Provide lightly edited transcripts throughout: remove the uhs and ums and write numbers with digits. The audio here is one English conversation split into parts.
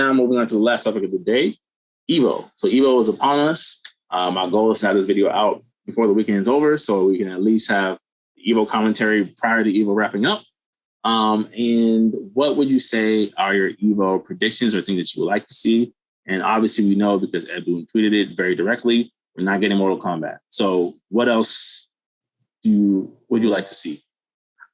now moving on to the last topic of the day, Evo. So Evo is upon us. My goal is to have this video out before the weekend is over, so we can at least have Evo commentary prior to Evo wrapping up. And what would you say are your Evo predictions or things that you would like to see? And obviously we know, because Ed Boon tweeted it very directly, we're not getting Mortal Kombat. So what else would you like to see?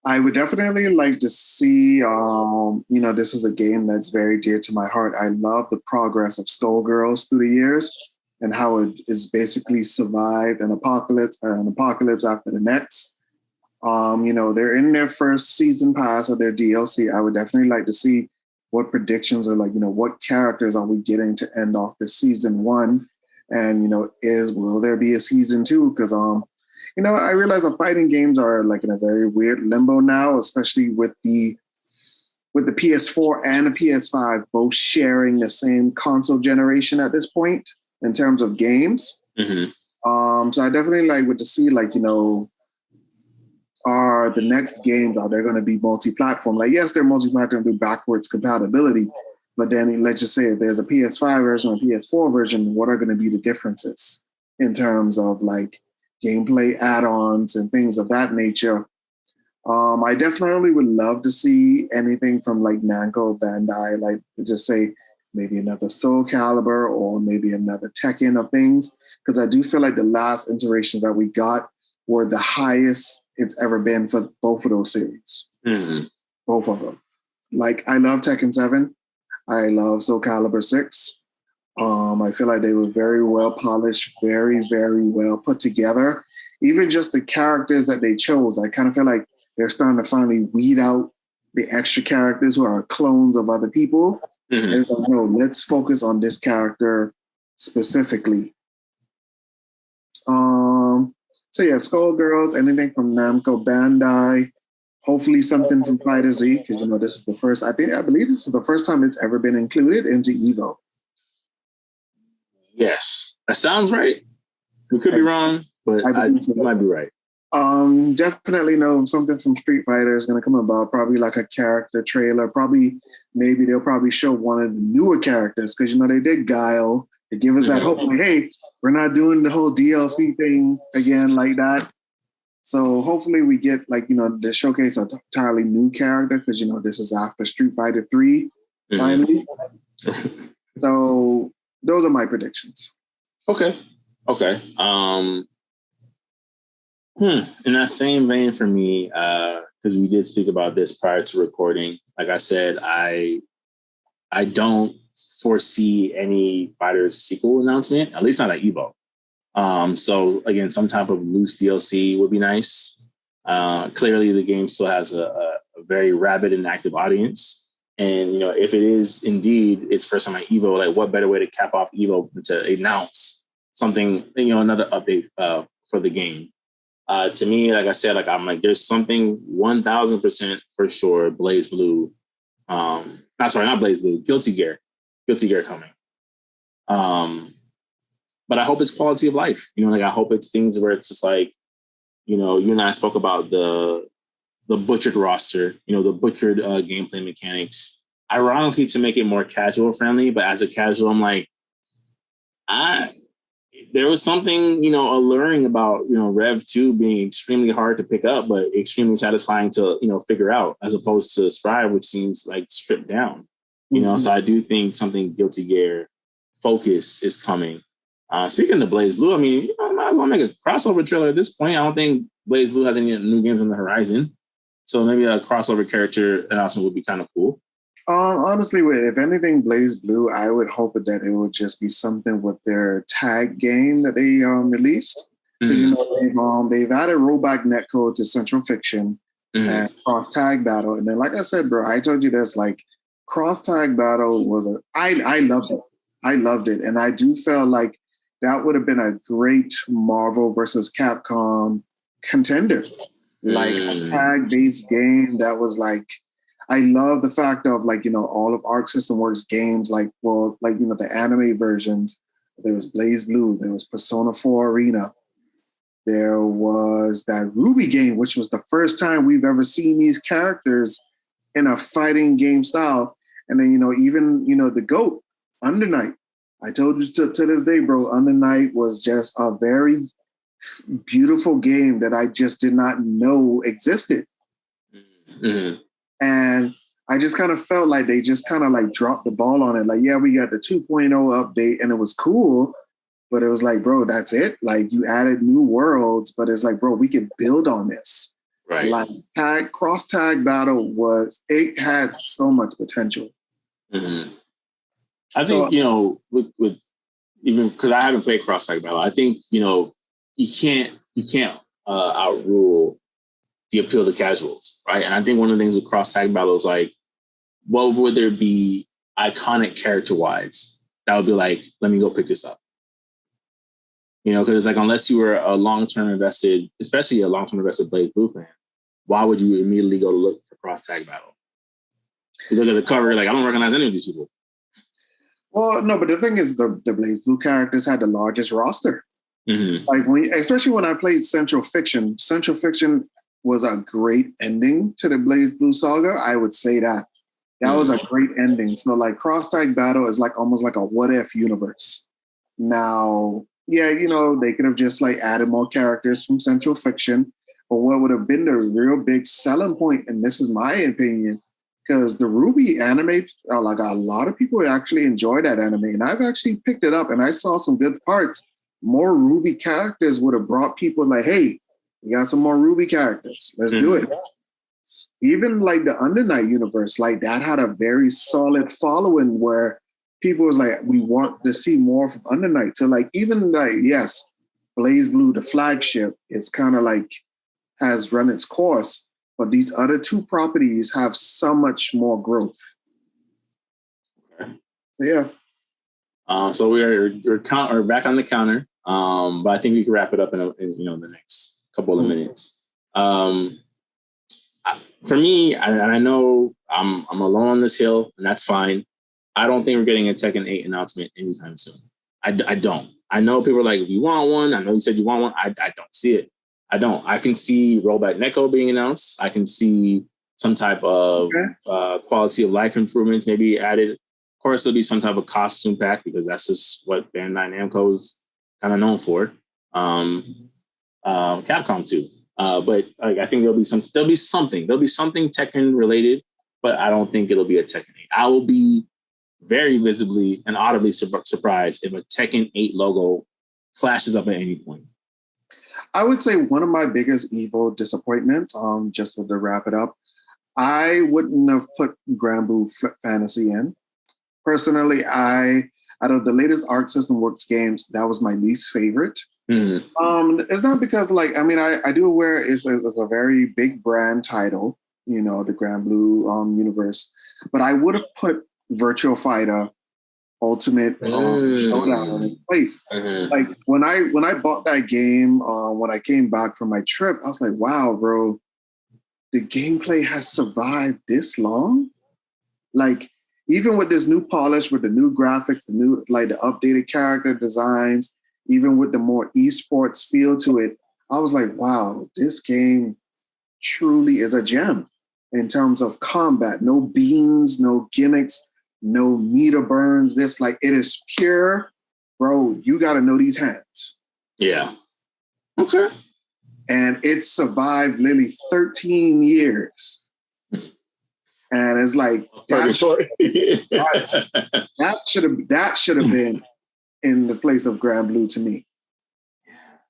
I would definitely like to see, this is a game that's very dear to my heart. I love the progress of Skullgirls through the years and how it is basically survived an apocalypse after the next. They're in their first season pass of their DLC. I would definitely like to see what predictions are like, what characters are we getting to end off the season 1? And, will there be a season 2? Because, I realize that fighting games are like in a very weird limbo now, especially with the PS4 and the PS5 both sharing the same console generation at this point in terms of games. Mm-hmm. So I definitely would to see are the next games, are they going to be multi-platform? Yes, they're multi-platform through backwards compatibility, but then let's just say if there's a PS5 version or PS4 version, what are going to be the differences in terms of gameplay add-ons and things of that nature? I definitely would love to see anything from Namco, Bandai, just say maybe another Soul Calibur or maybe another Tekken of things, because I do feel like the last iterations that we got were the highest it's ever been for both of those series. Mm-hmm. Both of them. I love Tekken 7. I love Soul Calibur 6. I feel like they were very well polished, very, very well put together. Even just the characters that they chose, I kind of feel like they're starting to finally weed out the extra characters who are clones of other people. Mm-hmm. It's no, let's focus on this character specifically. So yeah, Skullgirls, anything from Namco, Bandai, hopefully something from Fighter Z, because this is the first, I believe this is the first time it's ever been included into Evo. Yes, that sounds right. We could be wrong, but I might be right. Definitely know something from Street Fighter is going to come about, probably a character trailer. Maybe they'll probably show one of the newer characters, because they did Guile. They give us that hope, hey, we're not doing the whole DLC thing again like that. So hopefully we get the showcase an entirely new character, because this is after Street Fighter 3 finally. So those are my predictions. Okay. In that same vein for me, because we did speak about this prior to recording, like I said, I don't foresee any Fighters sequel announcement, at least not at Evo. So again, some type of loose DLC would be nice. Clearly the game still has a very rabid and active audience. And, if it is indeed its first time at Evo, what better way to cap off Evo than to announce something, another update for the game. To me, like I said, I'm there's something 1000% for sure Blaze Blue. Not Blaze Blue, Guilty Gear coming. But I hope it's quality of life. I hope it's things where it's just you and I spoke about the butchered roster, the butchered gameplay mechanics. Ironically, to make it more casual friendly, but as a casual, I'm there was something, alluring about, Rev 2 being extremely hard to pick up, but extremely satisfying to, figure out, as opposed to Strive, which seems stripped down. So I do think something Guilty Gear focus is coming. Speaking of Blaze Blue, I might as well make a crossover trailer at this point. I don't think Blaze Blue has any new games on the horizon. So maybe a crossover character announcement would be kind of cool. Honestly, if anything, Blaze Blue, I would hope that it would just be something with their tag game that they released. Because they've added rollback netcode to Central Fiction and cross tag battle, and then like I said, bro, I told you this, cross tag battle was I loved it. I loved it, and I do feel like that would have been a great Marvel versus Capcom contender, a tag based game that was I love the fact of all of Arc System Works games, the anime versions. There was Blaze Blue, there was Persona 4 Arena, there was that Ruby game, which was the first time we've ever seen these characters in a fighting game style. And then, even, the GOAT, Under Night. I told you to this day, bro, Under Night was just a very beautiful game that I just did not know existed. Mm-hmm. And I just kind of felt like they just kind of like dropped the ball on it. Like, yeah, we got the 2.0 update and it was cool, but it was like, bro, that's it. Like, you added new worlds, but it's like, bro, we can build on this. Right. Like cross tag battle it had so much potential. Mm-hmm. I think, with even because I haven't played cross tag battle, I think, you can't outrule the appeal to casuals, right? And I think one of the things with cross tag battle is like, what would there be iconic character wise that would be like, let me go pick this up? Because it's like, unless you were a long-term invested, especially a long-term invested Blaze Blue fan, why would you immediately go to look for cross tag battle? You look at the cover, like, I don't recognize any of these people. Well, no, but the thing is, the Blaze Blue characters had the largest roster. Mm-hmm. Like, especially when I played Central Fiction was a great ending to the Blaze Blue saga. I would say that was a great ending. So like cross tag battle is like almost like a what if universe. Now, yeah, they could have just like added more characters from Central Fiction, but what would have been the real big selling point, and this is my opinion, because the Ruby anime, like a lot of people actually enjoy that anime, and I've actually picked it up and I saw some good parts. More Ruby characters would have brought people like, hey, we got some more Ruby characters. Let's do it. Even like the Under Night universe, like that had a very solid following where people was like, we want to see more from Under Night. So like, even like, yes, Blaze Blue, the flagship, is kind of like has run its course, but these other two properties have so much more growth. Okay. So yeah. So we're back on the counter. But I think we can wrap it up in the next couple of minutes. For me, I know I'm alone on this hill, and that's fine. I don't think we're getting a Tekken 8 announcement anytime soon. I don't. I know people are like, we want one. I know you said you want one. I don't see it. I don't. I can see Rollback Neko being announced. I can see some type of quality of life improvements maybe added. Of course, there'll be some type of costume pack because that's just what Bandai Namco is kind of known for. Capcom too. But like, I think there'll be something Tekken related, but I don't think it'll be a Tekken 8. I will be very visibly and audibly surprised if a Tekken 8 logo flashes up at any point. I would say one of my biggest EVO disappointments, just to wrap it up, I wouldn't have put Granblue Fantasy in. Personally, out of the latest Arc System Works games, that was my least favorite. Mm-hmm. It's not because, like, I mean, I do aware it's a very big brand title, the Granblue universe, but I would have put Virtual Fighter Ultimate Showdown in place. Mm-hmm. Like when I bought that game, when I came back from my trip, I was like, wow, bro, the gameplay has survived this long. Like, even with this new polish, with the new graphics, the updated character designs, even with the more esports feel to it, I was like, wow, this game truly is a gem in terms of combat. No beans, no gimmicks, no meter burns. This, like, it is pure, bro. You got to know these hands. Yeah. Okay. And it survived literally 13 years. And it's like that should have been in the place of Granblue to me.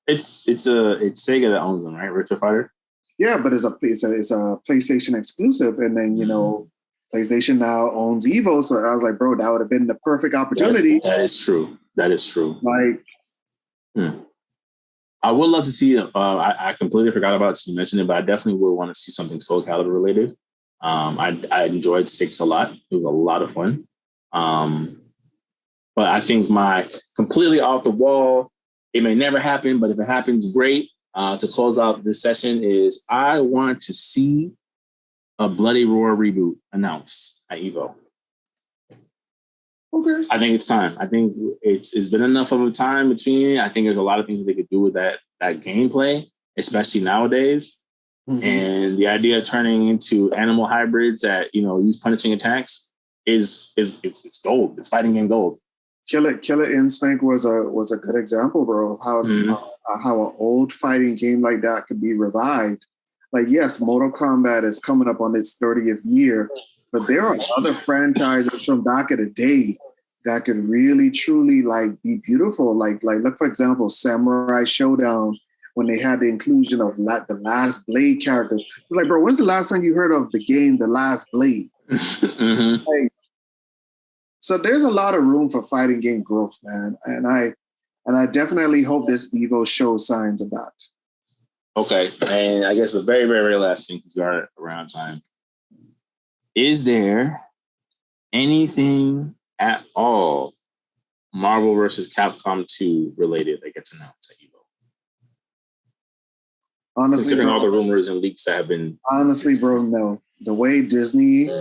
It's Sega that owns them, right? Virtua Fighter. Yeah, but it's a PlayStation exclusive, and then PlayStation now owns Evo. So I was like, bro, that would have been the perfect opportunity. That is true. Like, I would love to see. I completely forgot about it. You mentioned it, but I definitely would want to see something Soul Calibur related. I enjoyed 6 a lot. It was a lot of fun. But I think my completely off the wall, it may never happen, but if it happens, great. To close out this session is I want to see a Bloody Roar reboot announced at Evo. Okay. I think it's time. I think it's been enough of a time between. I think there's a lot of things that they could do with that gameplay, especially nowadays. Mm-hmm. And the idea of turning into animal hybrids that use punishing attacks it's gold. It's fighting game gold. Killer Instinct was a good example, bro, of how an old fighting game like that could be revived. Like, yes, Mortal Kombat is coming up on its 30th year, but there are other franchises from back in the day that could really, truly like be beautiful. Like look, for example, Samurai Showdown, when they had the inclusion of the Last Blade characters. It's like, bro, when's the last time you heard of the game The Last Blade? Like, so there's a lot of room for fighting game growth, man. And I definitely hope this Evo shows signs of that. Okay. And I guess the very, very, very last thing, because we are around time. Is there anything at all Marvel versus Capcom 2 related that gets announced at Evo? Honestly, considering all the rumors and leaks that have been. Honestly, bro, no. The way Disney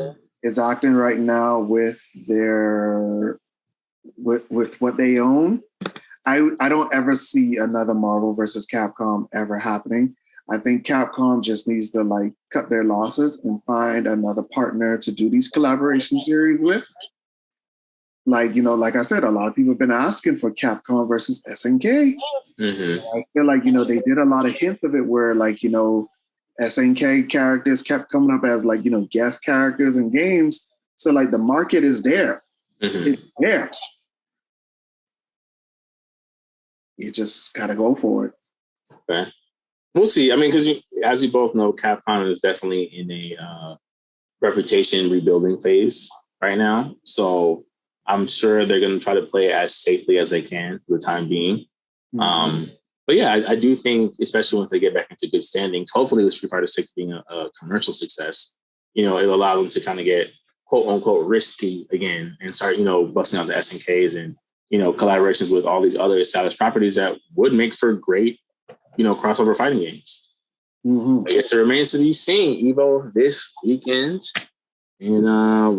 is acting right now with their with what they own, I don't ever see another Marvel versus Capcom ever happening. I think Capcom just needs to like cut their losses and find another partner to do these collaboration series with. Like, you know, like I said, a lot of people have been asking for Capcom versus SNK. I feel like, you know, they did a lot of hints of it where like, you know, SNK characters kept coming up as like, you know, guest characters in games. So like the market is there. It's there. You just got to go for it. Okay. We'll see. I mean, because as you both know, Capcom is definitely in a reputation rebuilding phase right now. So I'm sure they're going to try to play it as safely as they can for the time being. But yeah, I do think, especially once they get back into good standings, hopefully with Street Fighter 6 being a commercial success, you know, it'll allow them to kind of get quote unquote risky again and start, you know, busting out the SNKs and, you know, collaborations with all these other established properties that would make for great, you know, crossover fighting games. I guess it remains to be seen. Evo this weekend. And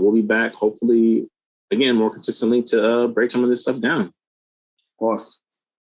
we'll be back hopefully, again, more consistently to break some of this stuff down. Of course.